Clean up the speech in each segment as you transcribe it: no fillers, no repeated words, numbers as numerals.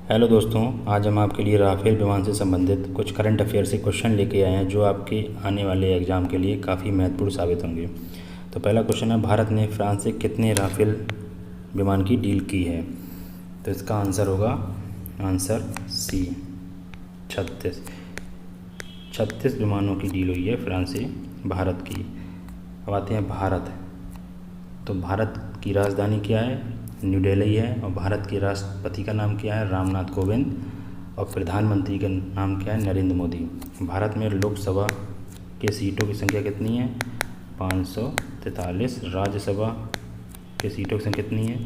Hello दोस्तों, आज हम आपके लिए राफेल विमान से संबंधित कुछ करंट अफेयर से क्वेश्चन लेके आए हैं जो आपके आने वाले एग्ज़ाम के लिए काफ़ी महत्वपूर्ण साबित होंगे। तो पहला क्वेश्चन है, भारत ने फ्रांस से कितने राफेल विमान की डील की है? तो इसका आंसर होगा आंसर सी 36 विमानों की डील हुई है फ्रांस से भारत की। अब आते हैं भारत। तो भारत की राजधानी क्या है? न्यू दिल्ली है। और भारत के राष्ट्रपति का नाम क्या है? रामनाथ कोविंद। और प्रधानमंत्री का नाम क्या है? नरेंद्र मोदी। भारत में लोकसभा के सीटों की संख्या कितनी है? 543। राज्यसभा के सीटों की संख्या कितनी है?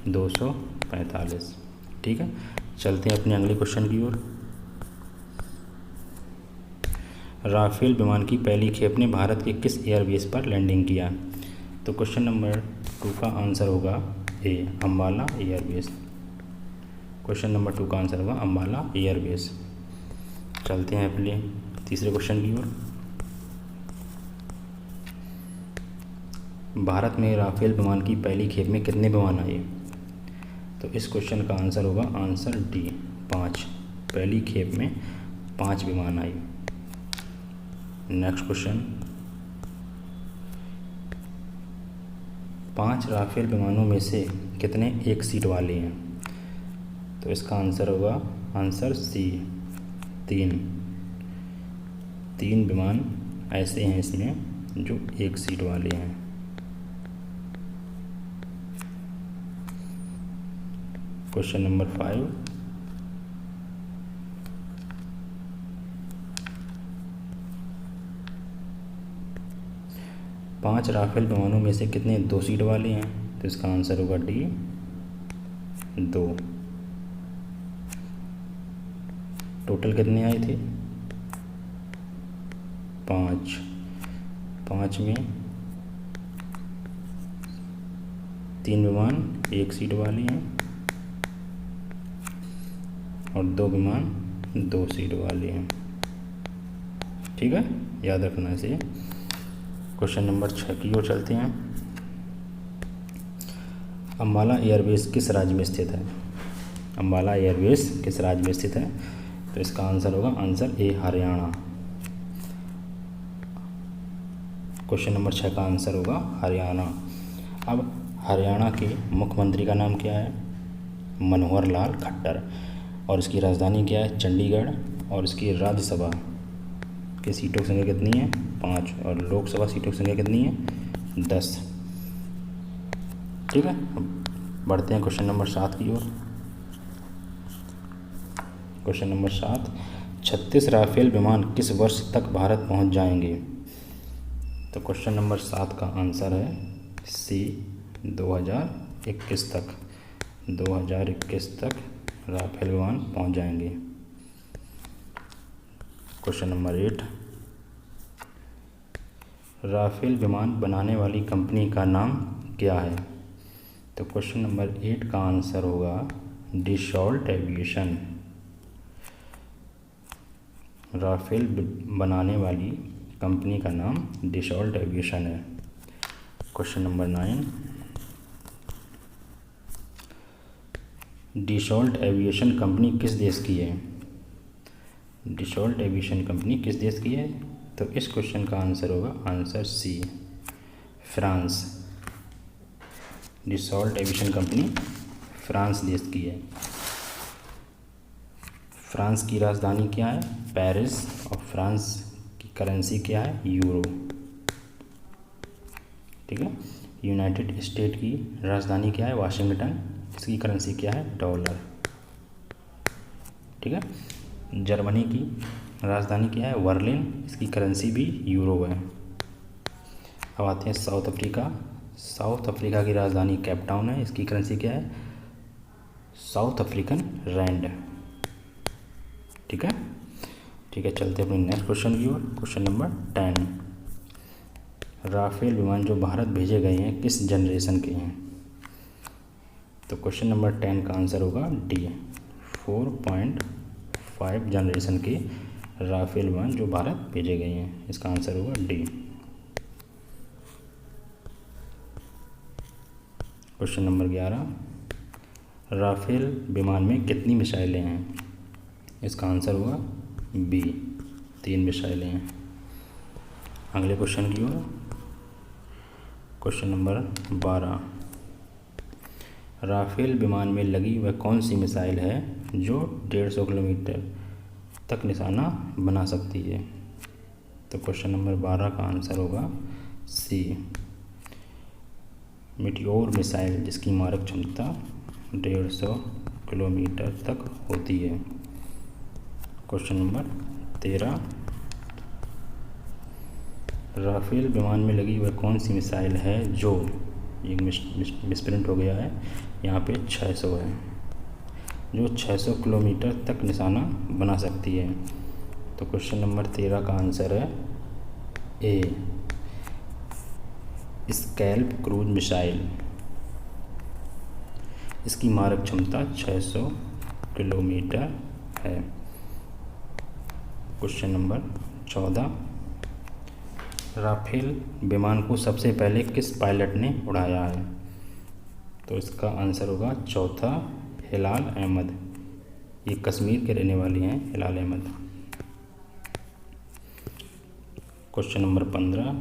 245। ठीक है, चलते हैं अपने अगले क्वेश्चन की ओर। राफेल विमान की पहली खेप ने भारत के किस एयरबेस पर लैंडिंग किया? तो क्वेश्चन नंबर 2 का आंसर होगा ए, अम्बाला एयरबेस। क्वेश्चन नंबर 2 का आंसर होगा अम्बाला एयरबेस। चलते हैं अपने तीसरे क्वेश्चन की ओर। भारत में राफेल विमान की पहली खेप में कितने विमान आए? तो इस क्वेश्चन का आंसर होगा आंसर डी, 5। पहली खेप में 5 विमान आए। नेक्स्ट क्वेश्चन, 5 राफेल विमानों में से कितने एक सीट वाले हैं? तो इसका आंसर होगा आंसर सी, 3। 3 विमान ऐसे हैं इसमें जो एक सीट वाले हैं। क्वेश्चन नंबर 5, पाँच राफेल विमानों में से कितने 2 सीट वाले हैं? तो इसका आंसर होगा डी, 2। टोटल कितने आए थे? 5। 5 में 3 विमान एक सीट वाले हैं और 2 विमान 2 सीट वाले हैं। ठीक है, याद रखना इसे। क्वेश्चन नंबर 6 की ओर चलते हैं। अम्बाला एयरबेस किस राज्य में स्थित है? अम्बाला एयरबेस किस राज्य में स्थित है? तो इसका आंसर होगा answer A, Haryana. Question number 6 का आंसर होगा हरियाणा। अब हरियाणा के मुख्यमंत्री का नाम क्या है? मनोहर लाल खट्टर। और इसकी राजधानी क्या है? चंडीगढ़। और इसकी राज्यसभा की सीटों की संख्या कितनी है? 5। और लोकसभा सीटों की संख्या कितनी है? 10। ठीक है, अब बढ़ते हैं क्वेश्चन नंबर 7 की ओर। क्वेश्चन नंबर 7, 36 राफेल विमान किस वर्ष तक भारत पहुंच जाएंगे? तो क्वेश्चन नंबर 7 का आंसर है सी, 2021 तक। 2021 तक राफेल विमान पहुंच जाएंगे। क्वेश्चन नंबर 8, राफेल विमान बनाने वाली कंपनी का नाम क्या है? तो क्वेश्चन नंबर 8 का आंसर होगा डीसॉल्ट एविएशन। राफेल बनाने वाली कंपनी का नाम डीसॉल्ट एविएशन है। क्वेश्चन नंबर 9, डीसॉल्ट एविएशन कंपनी किस देश की है? डीसॉल्ट एविएशन कंपनी किस देश की है? तो इस क्वेश्चन का आंसर होगा answer C, France. Dassault aviation company France देश की है। फ्रांस की राजधानी क्या है? पेरिस। और फ्रांस की करेंसी क्या है? यूरो। ठीक है, यूनाइटेड स्टेट की राजधानी क्या है? वाशिंगटन। इसकी करेंसी क्या है? डॉलर। ठीक है, जर्मनी की राजधानी क्या है? बर्लिन। इसकी करेंसी भी यूरो है। अब आते हैं साउथ अफ्रीका। साउथ अफ्रीका की राजधानी केप टाउन है। इसकी करेंसी क्या है? South African rand. ठीक है, ठीक है, चलते हैं अपने नेक्स्ट क्वेश्चन की ओर। क्वेश्चन नंबर 10, राफेल विमान जो भारत भेजे गए हैं किस जनरेशन के हैं? तो क्वेश्चन नंबर 10 का आंसर होगा डी, 4.5 जनरेशन के राफेल विमान जो भारत भेजे गए हैं। इसका आंसर होगा डी। क्वेश्चन नंबर 11, राफेल विमान में कितनी मिसाइलें हैं? इसका आंसर होगा बी, 3 मिसाइलें हैं। अगले क्वेश्चन की ओर, क्वेश्चन नंबर 12। राफेल विमान में लगी वह कौन सी मिसाइल है जो 150 किलोमीटर तक निशाना बना सकती है? तो क्वेश्चन नंबर 12 का आंसर होगा सी, मीटियोर मिसाइल, जिसकी मारक क्षमता 150 किलोमीटर तक होती है। Question number 13। राफेल विमान में लगी वह कौन सी मिसाइल है जो, ये मिसप्रिंट हो गया है, यहाँ पे 600 है, जो 600 किलोमीटर तक निशाना बना सकती है? तो क्वेश्चन नंबर 13 का आंसर है ए, स्कैल्प क्रूज मिसाइल। इसकी मारक क्षमता 600 किलोमीटर है। Question number 14। राफेल विमान को सबसे पहले किस पायलट ने उड़ाया है? तो इसका आंसर होगा चौथा, हिलाल अहमद। ये कश्मीर के रहने वाली हैं, हिलाल अहमद। Question number 15।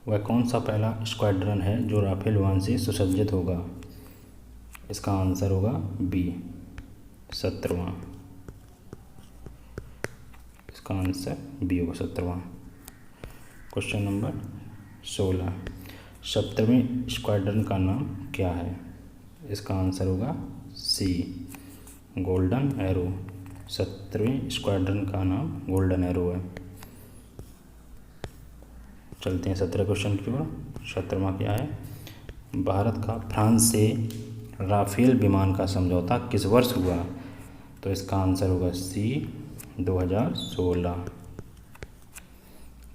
वह कौन सा पहला स्क्वाड्रन है जो राफेल विमान से सुसज्जित होगा? इसका आंसर होगा बी, 17वां। इसका आंसर बी होगा, 17वां। Question number 16। 17वें स्क्वाड्रन का नाम क्या है? इसका आंसर होगा सी, गोल्डन एरो। 17वें स्क्वाड्रन का नाम गोल्डन एरो है। चलते हैं 17 क्वेश्चन की ओर। 17वां क्या है? भारत का फ्रांस से राफेल विमान का समझौता किस वर्ष हुआ? तो इसका आंसर होगा सी, 2016।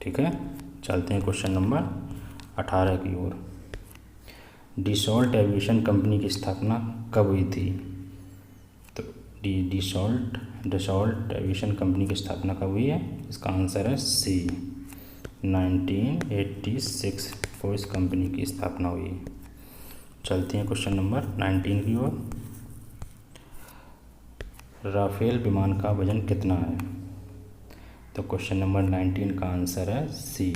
ठीक है, चलते हैं क्वेश्चन नंबर 18 की ओर। डीसॉल्ट एविएशन कंपनी की स्थापना कब हुई थी? तो डीसॉल्ट एविएशन कंपनी की स्थापना कब हुई है? इसका आंसर है सी, 1986 को इस कंपनी की स्थापना हुई। चलते हैं क्वेश्चन नंबर 19 की ओर। राफेल विमान का वजन कितना है? तो क्वेश्चन नंबर 19 का आंसर है सी,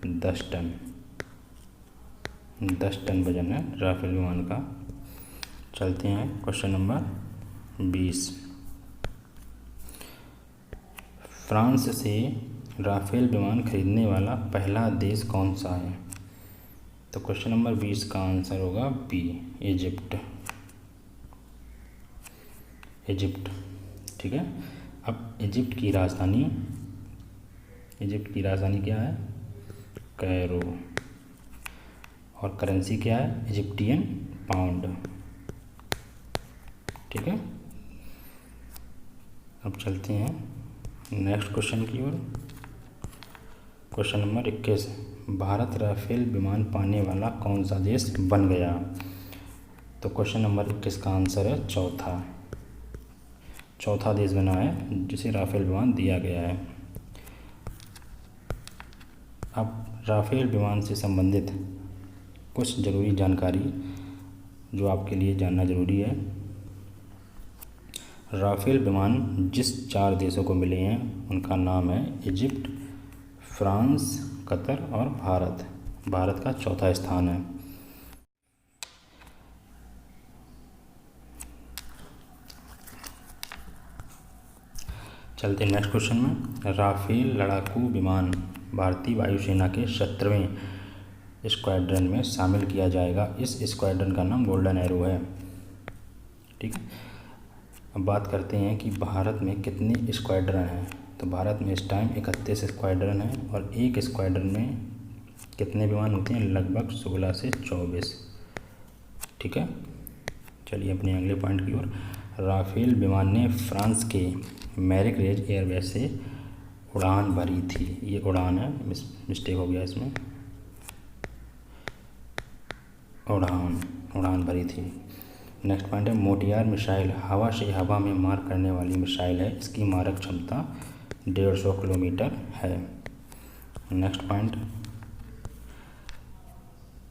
10 टन। 10 टन वजन है राफेल विमान का। चलते हैं क्वेश्चन नंबर 20। फ्रांस से राफेल विमान खरीदने वाला पहला देश कौन सा है? तो क्वेश्चन नंबर 20 का आंसर होगा बी, इजिप्ट। इजिप्ट, ठीक है। अब इजिप्ट की राजधानी क्या है? कैरो। और करेंसी क्या है? Egyptian pound. ठीक है, अब चलते हैं नेक्स्ट क्वेश्चन की ओर। Question number 21। भारत राफेल विमान पाने वाला कौन सा देश बन गया? तो क्वेश्चन नंबर 21 का आंसर है चौथा देश बना है जिसे राफेल विमान दिया गया है। अब राफेल विमान से संबंधित कुछ ज़रूरी जानकारी जो आपके लिए जानना ज़रूरी है। राफेल विमान जिस 4 देशों को मिले हैं उनका नाम है इजिप्ट, फ्रांस, कतर और भारत। भारत का चौथा स्थान है। चलते हैं नेक्स्ट क्वेश्चन में। राफेल लड़ाकू विमान भारतीय वायुसेना के 17वें स्क्वाड्रन में शामिल किया जाएगा। इस स्क्वाड्रन का नाम गोल्डन एरो है। ठीक है, अब बात करते हैं कि भारत में कितने स्क्वाड्रन हैं। तो भारत में इस टाइम 31 स्क्वाड्रन है और एक स्क्वाड्रन में कितने विमान होते हैं? लगभग 16 से 24। ठीक है, चलिए अपने अगले पॉइंट की ओर। राफेल विमान ने फ्रांस के मैरिग्रेज एयरबेस से उड़ान भरी थी। ये उड़ान है, मिस्टेक हो गया इसमें, उड़ान भरी थी। नेक्स्ट पॉइंट है मोटियार मिसाइल हवा से हवा में मार करने वाली मिसाइल है। इसकी मारक क्षमता 150 किलोमीटर है। नेक्स्ट पॉइंट,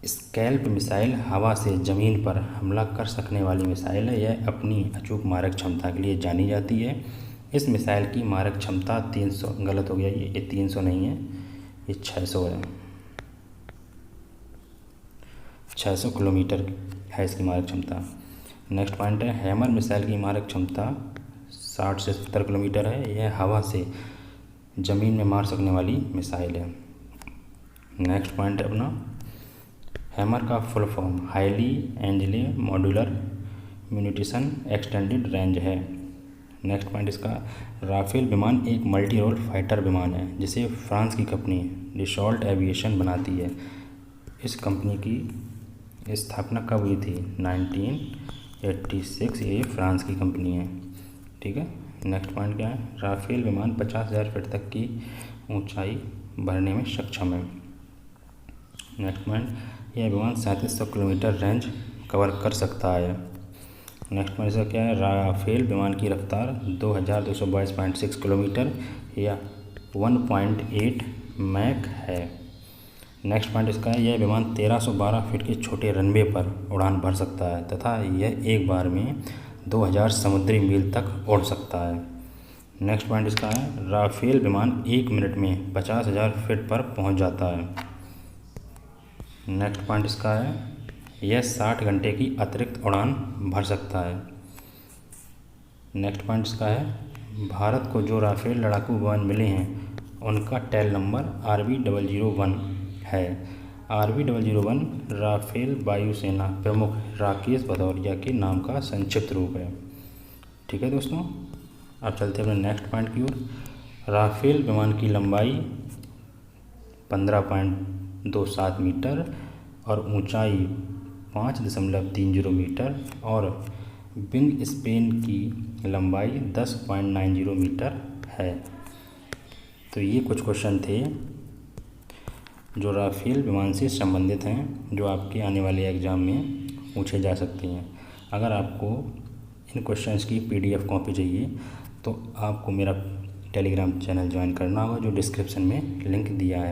स्कैल्प मिसाइल हवा से ज़मीन पर हमला कर सकने वाली मिसाइल है। यह अपनी अचूक मारक क्षमता के लिए जानी जाती है। इस मिसाइल की मारक क्षमता 300, गलत हो गया, ये 300 नहीं है, ये 600 है। 600 किलोमीटर है इसकी मारक क्षमता। नेक्स्ट पॉइंट है, हैमर मिसाइल की मारक क्षमता 60 से 70 किलोमीटर है। यह हवा से ज़मीन में मार सकने वाली मिसाइल है। नेक्स्ट पॉइंट है अपना, हैमर का full form highly agile modular munition extended range है। नेक्स्ट पॉइंट इसका, राफेल विमान एक मल्टी रोल फाइटर विमान है जिसे फ्रांस की कंपनी डसॉल्ट एविएशन बनाती है। इस कंपनी की स्थापना कब हुई थी? 1986। ये फ्रांस की कंपनी है, ठीक है। नेक्स्ट पॉइंट क्या है, राफेल विमान 50,000 फीट तक की ऊंचाई भरने में सक्षम है। नेक्स्ट पॉइंट, यह विमान 3700 किलोमीटर रेंज कवर कर सकता है। नेक्स्ट पॉइंट इसका क्या है, राफेल विमान की रफ्तार 2222.6 किलोमीटर या 1.8 मैक है। नेक्स्ट पॉइंट इसका है, यह विमान 1312 फीट के छोटे रनवे पर उड़ान भर सकता है तथा यह एक बार में 2000 समुद्री मील तक उड़ सकता है। नेक्स्ट पॉइंट इसका है, राफेल विमान 1 मिनट में 50,000 फीट पर पहुंच जाता है। नेक्स्ट पॉइंट इसका है, यह 60 घंटे की अतिरिक्त उड़ान भर सकता है। नेक्स्ट पॉइंट इसका है, भारत को जो राफेल लड़ाकू विमान मिले हैं उनका टेल नंबर RB001 है। RB001 राफेल वायुसेना प्रमुख राकेश भदौरिया के नाम का संक्षिप्त रूप है, ठीक है दोस्तों। अब चलते हैं अपने नेक्स्ट पॉइंट की ओर। राफेल विमान की लंबाई 15.27 मीटर और ऊंचाई 5.30 मीटर और विंग स्पेन की लंबाई 10.90 मीटर है। तो ये कुछ क्वेश्चन थे जो राफेल विमान से संबंधित हैं, जो आपके आने वाले एग्ज़ाम में पूछे जा सकते हैं। अगर आपको इन क्वेश्चंस की PDF कॉपी चाहिए तो आपको मेरा टेलीग्राम चैनल ज्वाइन करना होगा, जो डिस्क्रिप्शन में लिंक दिया है।